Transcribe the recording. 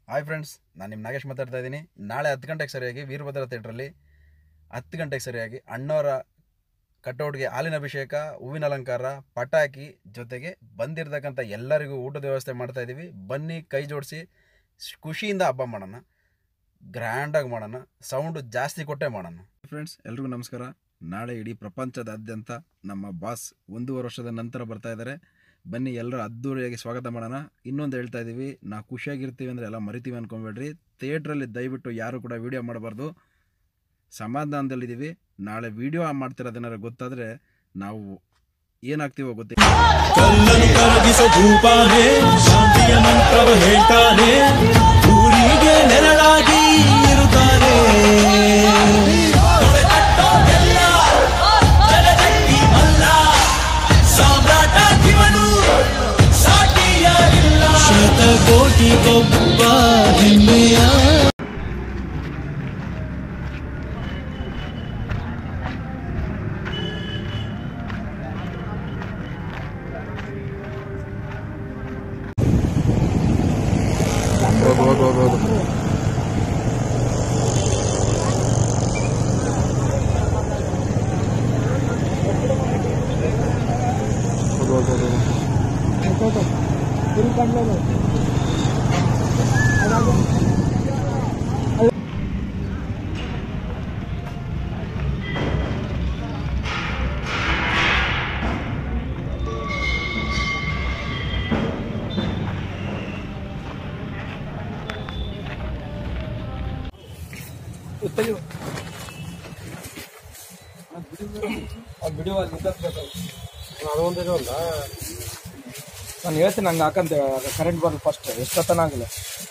Hi friends, ನಾನು ನಿಮ್ಮ ನಾಗೇಶ್ ಮಾತಾಡ್ತಾ ಇದ್ದೀನಿ. ನಾಳೆ 10 ಗಂಟೆಗೆ ಸರಿಯಾಗಿ ವೀರಭದ್ರ ಥಿಯೇಟ್ರಲ್ಲಿ 10 ಗಂಟೆಗೆ ಸರಿಯಾಗಿ ಅಣ್ಣವರ ಕಟೌಟ್ಗೆ ಹಾಲಿನ ಅಭಿಷೇಕ, ಹೂವಿನ ಅಲಂಕಾರ, ಪಟಾಕಿ ಜೊತೆಗೆ ಬಂದಿರತಕ್ಕಂಥ ಎಲ್ಲರಿಗೂ ಊಟದ ವ್ಯವಸ್ಥೆ ಮಾಡ್ತಾ ಇದ್ದೀವಿ. ಬನ್ನಿ, ಕೈ ಜೋಡಿಸಿ ಖುಷಿಯಿಂದ ಹಬ್ಬ ಮಾಡೋಣ, ಗ್ರ್ಯಾಂಡಾಗಿ ಮಾಡೋಣ, ಸೌಂಡು ಜಾಸ್ತಿ ಕೊಟ್ಟೆ ಮಾಡೋಣ. ಫ್ರೆಂಡ್ಸ್, ಎಲ್ರಿಗೂ ನಮಸ್ಕಾರ. ನಾಳೆ ಇಡೀ ಪ್ರಪಂಚದಾದ್ಯಂತ ನಮ್ಮ ಬಾಸ್ 1.5 ವರ್ಷದ ನಂತರ ಬರ್ತಾ ಇದ್ದಾರೆ. ಬನ್ನಿ, ಎಲ್ಲರೂ ಅದ್ದೂರಿಯಾಗಿ ಸ್ವಾಗತ ಮಾಡೋಣ. ಇನ್ನೊಂದು ಹೇಳ್ತಾ ಇದ್ದೀವಿ, ನಾವು ಖುಷಿಯಾಗಿರ್ತೀವಿ ಅಂದರೆ ಎಲ್ಲ ಮರಿತೀವಿ ಅಂದ್ಕೊಂಬೇಡ್ರಿ. ಥಿಯೇಟ್ರಲ್ಲಿ ದಯವಿಟ್ಟು ಯಾರು ಕೂಡ ವೀಡಿಯೋ ಮಾಡಬಾರ್ದು. ಸಮಾಧಾನದಲ್ಲಿದ್ದೀವಿ. ನಾಳೆ ವೀಡಿಯೋ ಮಾಡ್ತಿರೋದೇನಾರು ಗೊತ್ತಾದರೆ ನಾವು ಏನಾಗ್ತೀವೋ ಗೊತ್ತಿಲ್ಲ. ಕೋಟಿ ಕೊಬ್ಬ ಹೆಮ್ಮೆಯ ವಿಡಿಯೋ ಅದೊಂದಿರೋಲ್ಲ. ನಾನು ಹೇಳ್ತೀನಿ ಹಂಗೆ ಹಾಕಂತ ಕರೆಂಟ್ ಬರಲ್ಲ ಫಸ್ಟ್ ಎಷ್ಟೊತ್ತನ ಆಗಲ್ಲ.